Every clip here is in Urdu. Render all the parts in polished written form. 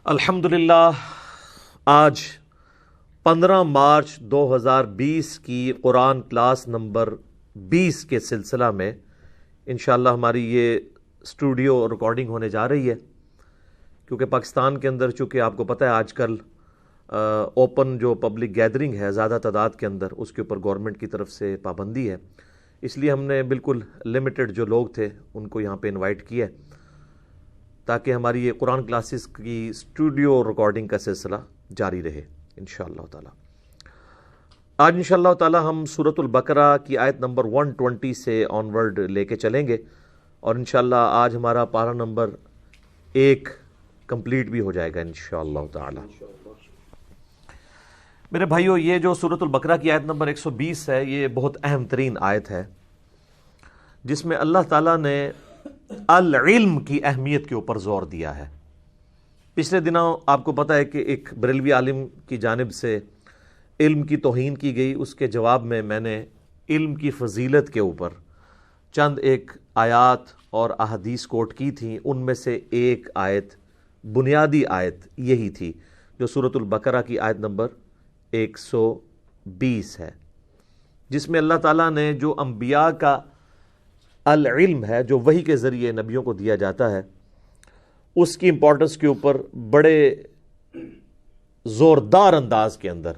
الحمدللہ آج 15 مارچ 2020 کی قرآن کلاس نمبر 20 کے سلسلہ میں انشاءاللہ ہماری یہ اسٹوڈیو ریکارڈنگ ہونے جا رہی ہے، کیونکہ پاکستان کے اندر چونکہ آپ کو پتہ ہے آج کل اوپن جو پبلک گیدرنگ ہے زیادہ تعداد کے اندر اس کے اوپر گورنمنٹ کی طرف سے پابندی ہے، اس لیے ہم نے بالکل لمیٹڈ جو لوگ تھے ان کو یہاں پہ انوائٹ کیا ہے تاکہ ہماری یہ قرآن کلاسز کی اسٹوڈیو ریکارڈنگ کا سلسلہ جاری رہے انشاءاللہ تعالی۔ آج انشاءاللہ تعالی ہم سورۃ البقرہ کی آیت نمبر 120 سے آنورڈ لے کے چلیں گے، اور انشاءاللہ آج ہمارا پارہ نمبر 1 کمپلیٹ بھی ہو جائے گا انشاءاللہ تعالی۔ میرے بھائیو، یہ جو سورۃ البقرہ کی آیت نمبر 120 ہے، یہ بہت اہم ترین آیت ہے جس میں اللہ تعالیٰ نے العلم کی اہمیت کے اوپر زور دیا ہے۔ پچھلے دنوں آپ کو پتہ ہے کہ ایک بریلوی عالم کی جانب سے علم کی توہین کی گئی، اس کے جواب میں میں نے علم کی فضیلت کے اوپر چند ایک آیات اور احادیث کوٹ کی تھیں، ان میں سے ایک آیت، بنیادی آیت یہی تھی جو سورۃ البقرہ کی آیت نمبر 120 ہے، جس میں اللہ تعالیٰ نے جو انبیاء کا العلم ہے جو وحی کے ذریعے نبیوں کو دیا جاتا ہے اس کی امپورٹنس کے اوپر بڑے زوردار انداز کے اندر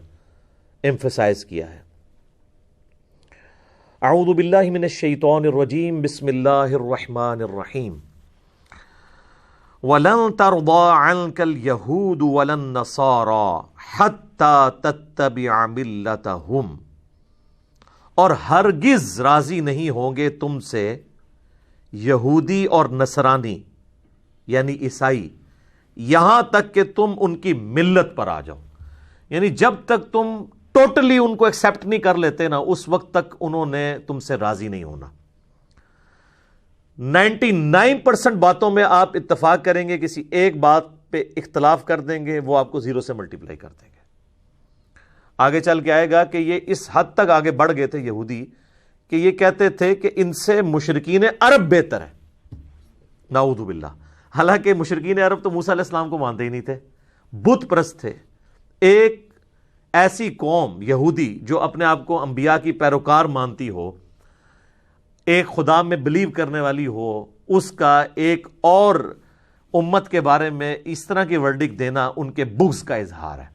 ایمفسائز کیا ہے۔ اعوذ باللہ من الشیطان الرجیم، بسم اللہ الرحمن الرحیم۔ وَلَن تَرْضَىٰ عَنْكَ الْيَهُودُ وَلَا النَّصَارَىٰ حَتَّىٰ تَتَّبِعَ مِلَّتَهُمْ، اور ہرگز راضی نہیں ہوں گے تم سے یہودی اور نصرانی یعنی عیسائی، یہاں تک کہ تم ان کی ملت پر آ جاؤ، یعنی جب تک تم ٹوٹلی ان کو ایکسیپٹ نہیں کر لیتے نا اس وقت تک انہوں نے تم سے راضی نہیں ہونا۔ 99% باتوں میں آپ اتفاق کریں گے، کسی ایک بات پہ اختلاف کر دیں گے، وہ آپ کو 0 سے ملٹیپلائی کر دیں گے۔ آگے چل کے آئے گا کہ یہ اس حد تک آگے بڑھ گئے تھے یہودی کہ یہ کہتے تھے کہ ان سے مشرکین عرب بہتر ہے، نعوذ باللہ۔ حالانکہ مشرکین عرب تو موسیٰ علیہ السلام کو مانتے ہی نہیں تھے، بت پرست تھے۔ ایک ایسی قوم یہودی جو اپنے آپ کو انبیاء کی پیروکار مانتی ہو، ایک خدا میں بلیو کرنے والی ہو، اس کا ایک اور امت کے بارے میں اس طرح کی ورڈکٹ دینا ان کے بغض کا اظہار ہے۔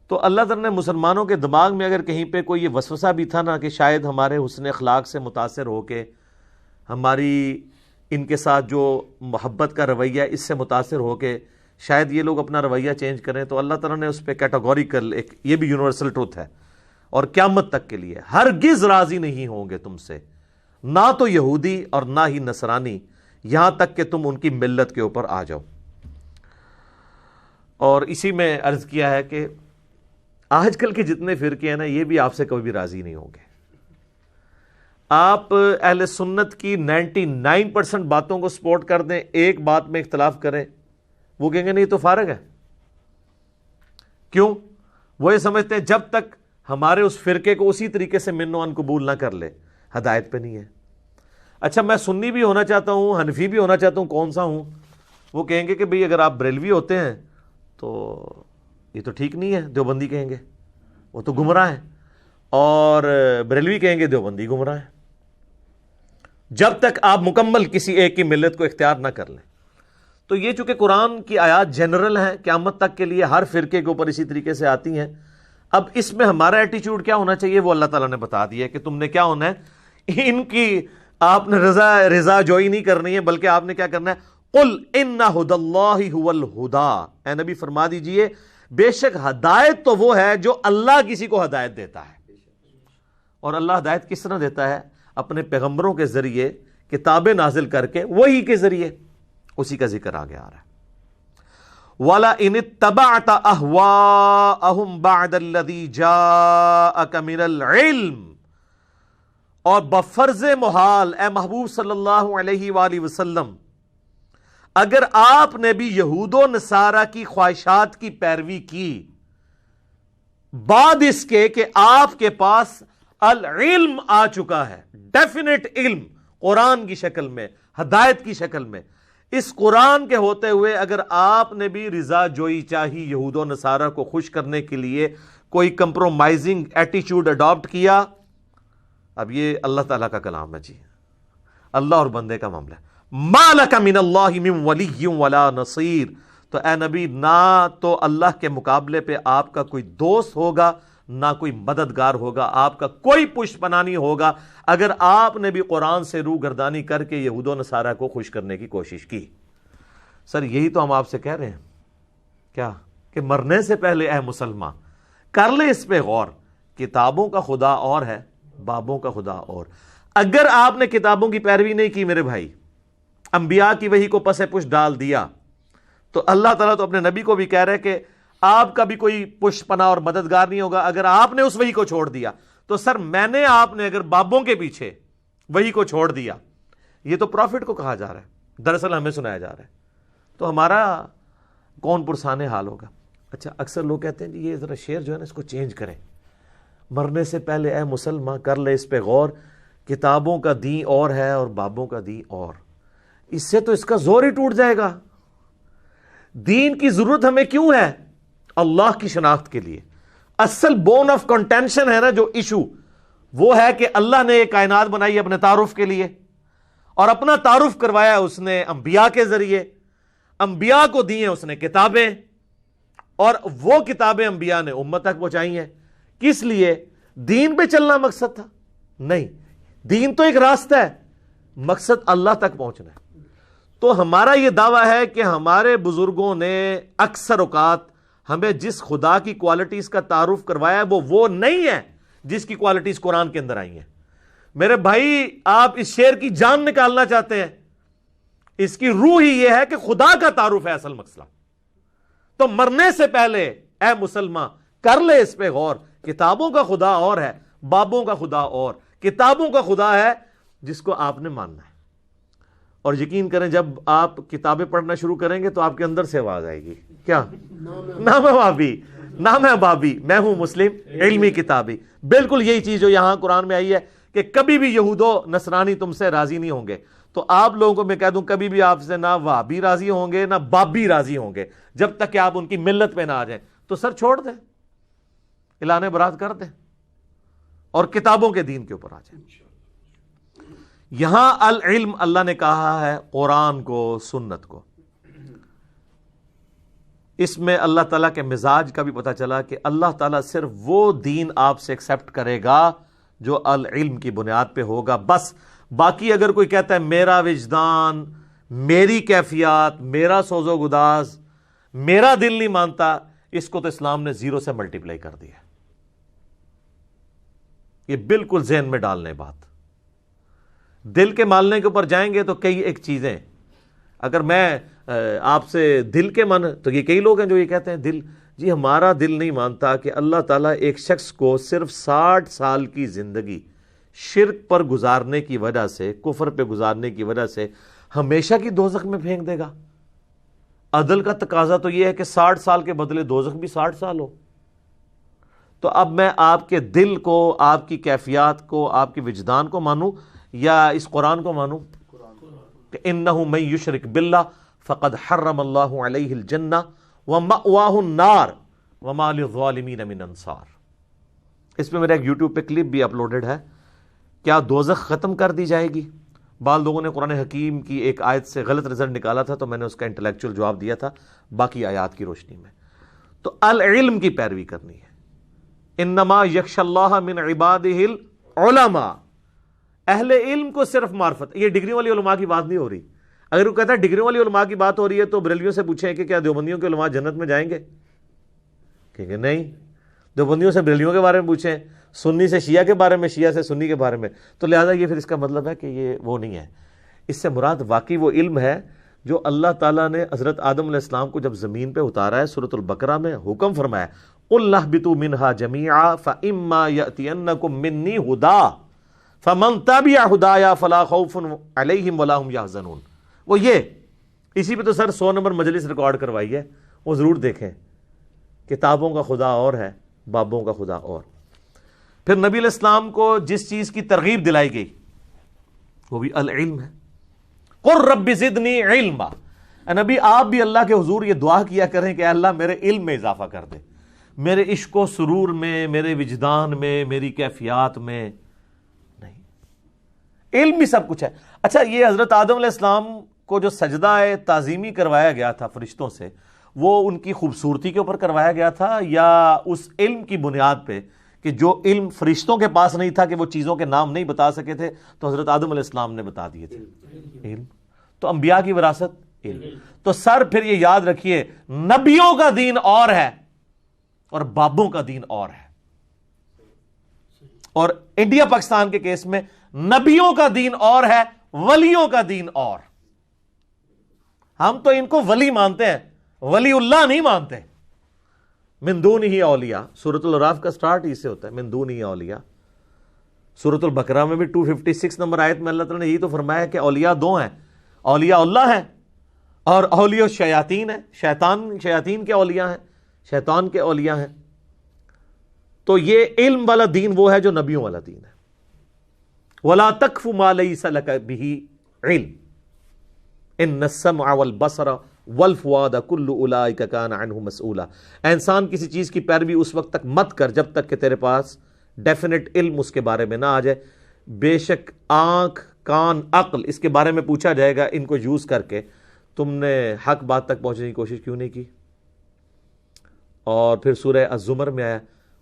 تو اللہ تعالیٰ نے مسلمانوں کے دماغ میں اگر کہیں پہ کوئی یہ وسوسہ بھی تھا نا کہ شاید ہمارے حسن اخلاق سے متاثر ہو کے، ہماری ان کے ساتھ جو محبت کا رویہ اس سے متاثر ہو کے شاید یہ لوگ اپنا رویہ چینج کریں، تو اللہ تعالیٰ نے اس پہ کیٹیگوریکل ایک یہ بھی یونیورسل ٹروتھ ہے اور قیامت تک کے لیے ہرگز راضی نہیں ہوں گے تم سے، نہ تو یہودی اور نہ ہی نصرانی، یہاں تک کہ تم ان کی ملت کے اوپر آ جاؤ۔ اور اسی میں عرض کیا ہے کہ آج کل کے جتنے فرقے ہیں نا یہ بھی آپ سے کبھی بھی راضی نہیں ہوں گے۔ آپ اہل سنت کی 99% باتوں کو سپورٹ کر دیں، ایک بات میں اختلاف کریں، وہ کہیں گے نہیں تو فارغ ہے۔ کیوں؟ وہ یہ سمجھتے ہیں جب تک ہمارے اس فرقے کو اسی طریقے سے من و عن قبول نہ کر لے ہدایت پہ نہیں ہے۔ اچھا، میں سنی بھی ہونا چاہتا ہوں، حنفی بھی ہونا چاہتا ہوں، کون سا ہوں؟ وہ کہیں گے کہ بھئی اگر آپ بریلوی ہوتے ہیں تو یہ تو ٹھیک نہیں ہے، دیوبندی کہیں گے وہ تو گمراہ ہیں، اور بریلوی کہیں گے دیوبندی گمراہ ہیں، جب تک آپ مکمل کسی ایک کی ملت کو اختیار نہ کر لیں۔ تو یہ چونکہ قرآن کی آیات جنرل ہیں، قیامت تک کے لیے ہر فرقے کے اوپر اسی طریقے سے آتی ہیں۔ اب اس میں ہمارا ایٹیچیوڈ کیا ہونا چاہیے وہ اللہ تعالیٰ نے بتا دیا کہ تم نے کیا ہونا ہے، ان کی آپ نے رضا جوئی نہیں کرنی ہے، بلکہ آپ نے کیا کرنا ہے، قل ان ھدی اللہ ھو الھدی، اے نبی فرما دیجئے بے شک ہدایت تو وہ ہے جو اللہ کسی کو ہدایت دیتا ہے۔ اور اللہ ہدایت کس طرح دیتا ہے؟ اپنے پیغمبروں کے ذریعے، کتابیں نازل کر کے، وحی کے ذریعے، اسی کا ذکر آگے آ رہا ہے۔ وَلَئِنِ اتَّبَعْتَ أَهْوَاءَهُمْ بَعْدَ الَّذِي جَاءَكَ مِنَ الْعِلْمِ، اور بفرض محال اے محبوب صلی اللہ علیہ وآلہ وسلم، اگر آپ نے بھی یہود و نصارہ کی خواہشات کی پیروی کی بعد اس کے کہ آپ کے پاس العلم آ چکا ہے، ڈیفینیٹ علم قرآن کی شکل میں، ہدایت کی شکل میں، اس قرآن کے ہوتے ہوئے اگر آپ نے بھی رضا جوئی چاہی یہود و نصارہ کو خوش کرنے کے لیے کوئی کمپرومائزنگ ایٹیچیوڈ اڈاپٹ کیا، اب یہ اللہ تعالیٰ کا کلام ہے جی، اللہ اور بندے کا معاملہ ہے. ما لک من اللہ من ولی ولا نصیر، تو اے نبی نہ تو اللہ کے مقابلے پہ آپ کا کوئی دوست ہوگا، نہ کوئی مددگار ہوگا، آپ کا کوئی پشت پناہ نہیں ہوگا اگر آپ نے بھی قرآن سے روح گردانی کر کے یہود و نصارہ کو خوش کرنے کی کوشش کی. سر یہی تو ہم آپ سے کہہ رہے ہیں کیا کہ مرنے سے پہلے اے مسلمان کر لے اس پہ غور، کتابوں کا خدا اور ہے، بابوں کا خدا اور. اگر آپ نے کتابوں کی پیروی نہیں کی میرے بھائی، انبیاء کی وحی کو پس پش ڈال دیا، تو اللہ تعالیٰ تو اپنے نبی کو بھی کہہ رہے کہ آپ کا بھی کوئی پشت پناہ اور مددگار نہیں ہوگا اگر آپ نے اس وحی کو چھوڑ دیا. تو سر میں نے آپ نے اگر بابوں کے پیچھے وحی کو چھوڑ دیا، یہ تو پروفٹ کو کہا جا رہا ہے، دراصل ہمیں سنایا جا رہا ہے، تو ہمارا کون پرسان حال ہوگا. اچھا اکثر لوگ کہتے ہیں یہ ذرا شعر جو ہے نا اس کو چینج کریں، مرنے سے پہلے اے مسلمان کر لے اس پہ غور، کتابوں کا دین اور ہے اور بابوں کا دین اور. اس سے تو اس کا زور ہی ٹوٹ جائے گا. دین کی ضرورت ہمیں کیوں ہے؟ اللہ کی شناخت کے لیے. اصل بون آف کنٹینشن ہے نا جو ایشو، وہ ہے کہ اللہ نے یہ کائنات بنائی اپنے تعارف کے لیے، اور اپنا تعارف کروایا اس نے انبیاء کے ذریعے، انبیاء کو دی ہیں اس نے کتابیں، اور وہ کتابیں انبیاء نے امت تک پہنچائی ہیں. کس لیے؟ دین پہ چلنا مقصد تھا؟ نہیں، دین تو ایک راستہ ہے، مقصد اللہ تک پہنچنا ہے. تو ہمارا یہ دعویٰ ہے کہ ہمارے بزرگوں نے اکثر اوقات ہمیں جس خدا کی کوالٹیز کا تعارف کروایا ہے وہ نہیں ہے جس کی کوالٹیز قرآن کے اندر آئی ہیں. میرے بھائی آپ اس شعر کی جان نکالنا چاہتے ہیں، اس کی روح ہی یہ ہے کہ خدا کا تعارف ہے اصل مسئلہ. تو مرنے سے پہلے اے مسلمان کر لے اس پہ غور، کتابوں کا خدا اور ہے، بابوں کا خدا اور. کتابوں کا خدا ہے جس کو آپ نے ماننا ہے، اور یقین کریں جب آپ کتابیں پڑھنا شروع کریں گے تو آپ کے اندر سے آواز آئے گی، کیا؟ نام ہے بابی، نام ہے بابی، میں ہوں مسلم علمی کتابی. بالکل یہی چیز جو یہاں قرآن میں آئی ہے کہ کبھی بھی یہود و نصرانی تم سے راضی نہیں ہوں گے. تو آپ لوگوں کو میں کہہ دوں کبھی بھی آپ سے نہ وہابی راضی ہوں گے نہ بابی راضی ہوں گے جب تک کہ آپ ان کی ملت پہ نہ آ جائیں. تو سر چھوڑ دیں، اعلان برات کر دیں اور کتابوں کے دین کے اوپر آ جائیں. یہاں العلم اللہ نے کہا ہے قرآن کو، سنت کو. اس میں اللہ تعالیٰ کے مزاج کا بھی پتہ چلا کہ اللہ تعالیٰ صرف وہ دین آپ سے ایکسیپٹ کرے گا جو العلم کی بنیاد پہ ہوگا بس. باقی اگر کوئی کہتا ہے میرا وجدان، میری کیفیات، میرا سوز و گداز، میرا دل نہیں مانتا، اس کو تو اسلام نے 0 سے ملٹیپلائی کر دیا. یہ بالکل ذہن میں ڈالنے بات. دل کے ماننے کے اوپر جائیں گے تو کئی ایک چیزیں، اگر میں آپ سے دل کے مان، تو یہ کئی لوگ ہیں جو یہ کہتے ہیں دل، جی ہمارا دل نہیں مانتا کہ اللہ تعالیٰ ایک شخص کو صرف 60 سال کی زندگی شرک پر گزارنے کی وجہ سے، کفر پہ گزارنے کی وجہ سے ہمیشہ کی دوزخ میں پھینک دے گا. عدل کا تقاضا تو یہ ہے کہ 60 سال کے بدلے دوزخ بھی 60 سال ہو. تو اب میں آپ کے دل کو، آپ کی کیفیات کو، آپ کے وجدان کو مانوں یا اس قرآن کو مانوں کہ انہ من یشرک باللہ فقد حرم اللہ علیہ الجنہ ومأواہ النار وما للظالمین من انصار. اس پہ میرا ایک یوٹیوب پہ کلپ بھی اپلوڈڈ ہے. کیا دوزخ ختم کر دی جائے گی؟ بعض لوگوں نے قرآن حکیم کی ایک آیت سے غلط رزلٹ نکالا تھا تو میں نے اس کا انٹلیکچوئل جواب دیا تھا باقی آیات کی روشنی میں. تو العلم کی پیروی کرنی ہے. انما یخشی اللہ من عبادہ العلماء، اہل علم کو صرف معرفت. یہ ڈگری والی علماء کی بات نہیں ہو رہی. اگر وہ کہتا ہے ڈگری والی علماء کی بات ہو رہی ہے تو بریلویوں سے پوچھیں کہ کیا دیوبندیوں کے علماء جنت میں جائیں گے؟ کہ نہیں. دیوبندیوں سے بریلویوں کے بارے میں پوچھیں، سنی سے شیعہ کے بارے میں، شیعہ سے سنی کے بارے میں. تو لہذا یہ پھر اس کا مطلب ہے کہ یہ وہ نہیں ہے. اس سے مراد واقعی وہ علم ہے جو اللہ تعالیٰ نے حضرت آدم علیہ السلام کو جب زمین پہ اتارا ہے، سورۃ البقرہ میں حکم فرمایا قُلْ اهْبِطُوا مِنْهَا جَمِيعًا فَإِمَّا يَأْتِيَنَّكُم مِّنِّي هُدًى فَمَن تَبِعَ هُدَايَا فَلَا خَوْفٌ عَلَيْهِمْ وَلَا هُمْ يَحْزَنُونَ. وہ یہ اسی پہ تو سر 100 نمبر مجلس ریکارڈ کروائی ہے، وہ ضرور دیکھیں. کتابوں کا خدا اور ہے، بابوں کا خدا اور. پھر نبی علیہ السلام کو جس چیز کی ترغیب دلائی گئی وہ بھی العلم ہے. قل رب زدنی علما، اے نبی آپ بھی اللہ کے حضور یہ دعا کیا کریں کہ اللہ میرے علم میں اضافہ کر دے، میرے عشق و سرور میں، میرے وجدان میں، میری کیفیات میں نہیں، علم بھی سب کچھ ہے۔ اچھا یہ حضرت آدم علیہ السلام کو جو سجدہ تعظیمی کروایا گیا تھا فرشتوں سے، وہ ان کی خوبصورتی کے اوپر کروایا گیا تھا یا اس علم کی بنیاد پہ کہ جو علم فرشتوں کے پاس نہیں تھا کہ وہ چیزوں کے نام نہیں بتا سکے تھے تو حضرت آدم علیہ السلام نے بتا دیے تھے؟ علم۔ تو انبیاء کی وراثت علم۔ تو سر پھر یہ یاد رکھیے، نبیوں کا دین اور ہے اور بابوں کا دین اور ہے، اور انڈیا پاکستان کے کیس میں نبیوں کا دین اور ہے، ولیوں کا دین اور۔ ہم تو ان کو ولی مانتے ہیں، ولی اللہ نہیں مانتے۔ من دونہ اولیاء، سورۃ الاعراف کا سٹارٹ اس سے ہوتا ہے، من دونہ اولیاء۔ سورۃ البقرہ میں بھی 256 نمبر آیت میں اللہ تعالیٰ نے یہی تو فرمایا کہ اولیاء دو ہیں، اولیاء اللہ ہیں اور اولیاء شیاطین ہیں، شیاطین کے اولیاء ہیں، شیطان کے اولیاء ہیں۔ تو یہ علم والا دین وہ ہے جو نبیوں والا دین ہے۔ وَلَا تَقْفُ مَا لَيْسَ لَكَ بِهِ علم ان السمع والبصر والفؤاد كل اولئک کان عنہ مسئولا۔ اے انسان کسی چیز کی پیروی اس وقت تک مت کر جب تک کہ تیرے پاس ڈیفینٹ علم اس کے بارے میں نہ آ جائے۔ بے شک آنکھ، کان، عقل، اس کے بارے میں پوچھا جائے گا، ان کو یوز کر کے تم نے حق بات تک پہنچنے کی کوشش کیوں نہیں کی؟ اور پھر سورہ الزمر میں آیا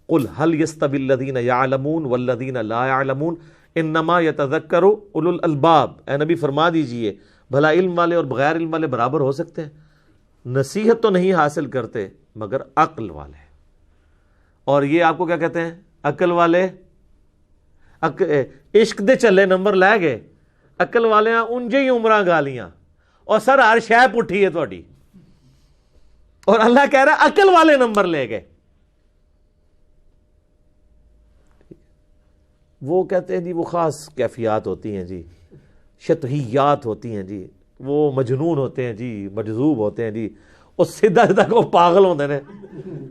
قل هل يستوي الذين يعلمون والذين لا يعلمون انما يتذكر اولو الالباب۔ اے نبی فرما دیجئے بھلا علم والے اور بغیر علم والے برابر ہو سکتے ہیں؟ نصیحت تو نہیں حاصل کرتے مگر عقل والے۔ اور یہ آپ کو کیا کہتے ہیں؟ عقل والے۔ عشق دے چلے نمبر لے گئے، عقل والے انجے ہی عمرہ گالیاں اور سر ہر شے پٹھی ہے تہاڈی، اور اللہ کہہ رہا ہے عقل والے نمبر لے گئے۔ وہ کہتے ہیں جی وہ خاص کیفیات ہوتی ہیں جی، شطحیات ہوتی ہیں جی، وہ مجنون ہوتے ہیں جی، مجذوب ہوتے ہیں جی، وہ سیدھا سیدھا کو پاگل ہوتے ہیں۔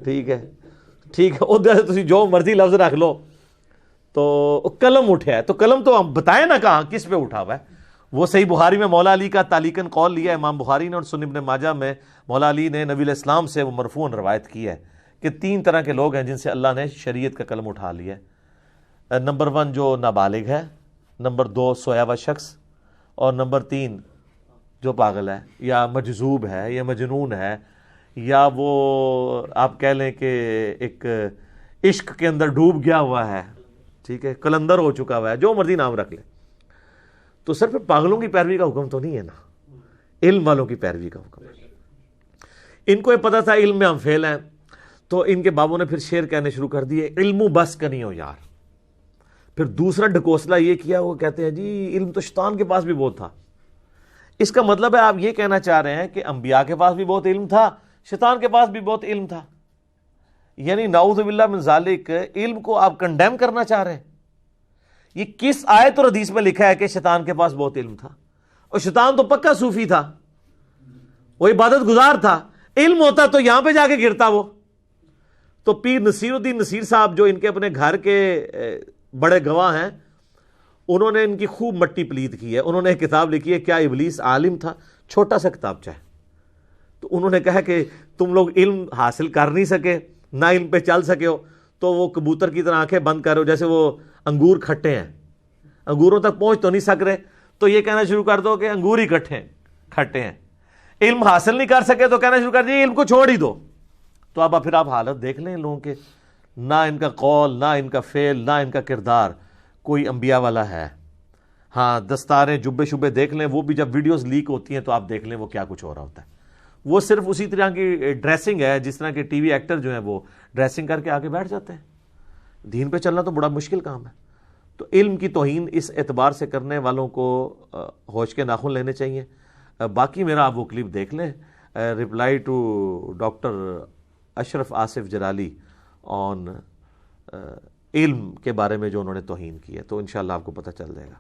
ٹھیک ہے ٹھیک ہے، ادھر تسی جو مرضی لفظ رکھ لو۔ تو قلم اٹھا ہے تو قلم تو ہم بتائیں نا کہاں کس پہ اٹھا ہوا ہے۔ وہ صحیح بخاری میں مولا علی کا تعلیقاً قول لیا ہے امام بخاری نے، اور سنن ابن ماجہ میں مولا علی نے نبی علیہ السلام سے وہ مرفوعاً روایت کی ہے کہ 3 طرح کے لوگ ہیں جن سے اللہ نے شریعت کا قلم اٹھا لیا ہے۔ نمبر 1 جو نابالغ ہے، نمبر 2 سویا ہوا شخص، اور نمبر 3 جو پاگل ہے یا مجذوب ہے یا مجنون ہے یا وہ آپ کہہ لیں کہ ایک عشق کے اندر ڈوب گیا ہوا ہے، ٹھیک ہے، قلندر ہو چکا ہوا ہے، جو مرضی نام رکھ لے۔ تو صرف پاگلوں کی پیروی کا حکم تو نہیں ہے نا، علم والوں کی پیروی کا حکم ہے۔ ان کو یہ پتا تھا علم میں ہم فیل ہیں، تو ان کے بابوں نے پھر شعر کہنے شروع کر دیے، علم بس کنی ہو یار۔ پھر دوسرا ڈھکوسلا یہ کیا، وہ کہتے ہیں جی علم تو شیطان کے پاس بھی بہت تھا۔ اس کا مطلب ہے آپ یہ کہنا چاہ رہے ہیں کہ انبیاء کے پاس بھی بہت علم تھا، شیطان کے پاس بھی بہت علم تھا، یعنی نعوذ باللہ من ذالک علم کو آپ کنڈیم کرنا چاہ رہے ہیں۔ یہ کس آیت اور حدیث میں لکھا ہے کہ شیطان کے پاس بہت علم تھا؟ اور شیطان تو پکا صوفی تھا، وہ عبادت گزار تھا، علم ہوتا تو یہاں پہ جا کے گرتا وہ۔ تو پیر نصیر الدین نصیر صاحب جو ان کے اپنے گھر کے بڑے گواہ ہیں، انہوں نے ان کی خوب مٹی پلید کی ہے۔ انہوں نے ایک کتاب لکھی ہے کیا ابلیس عالم تھا، چھوٹا سا کتابچہ ہے۔ تو انہوں نے کہا کہ تم لوگ علم حاصل کر نہیں سکے، نہ علم پہ چل سکے ہو، تو وہ کبوتر کی طرح آنکھیں بند کرو، جیسے وہ انگور کھٹے ہیں، انگوروں تک پہنچ تو نہیں سک رہے، تو یہ کہنا شروع کر دو کہ انگور ہی کھٹے ہیں۔ علم حاصل نہیں کر سکے تو کہنا شروع کر دیا علم کو چھوڑ ہی دو۔ تو اب پھر آپ حالت دیکھ لیں لوگوں کے، نہ ان کا قول، نہ ان کا فعل، نہ ان کا کردار کوئی انبیاء والا ہے۔ ہاں دستاریں جبے شبے دیکھ لیں، وہ بھی جب ویڈیوز لیک ہوتی ہیں تو آپ دیکھ لیں وہ کیا کچھ ہو رہا ہوتا ہے۔ وہ صرف اسی طرح کی ڈریسنگ ہے جس طرح کے ٹی وی ایکٹر جو ہیں وہ ڈریسنگ کر کے آگے بیٹھ جاتے ہیں۔ دین پہ چلنا تو بڑا مشکل کام ہے۔ تو علم کی توہین اس اعتبار سے کرنے والوں کو ہوش کے ناخن لینے چاہیے۔ باقی میرا آپ وہ کلپ دیکھ لیں، رپلائی ٹو ڈاکٹر اشرف آصف جلالی آن علم کے بارے میں جو انہوں نے توہین کی ہے، تو انشاءاللہ آپ کو پتہ چل جائے گا۔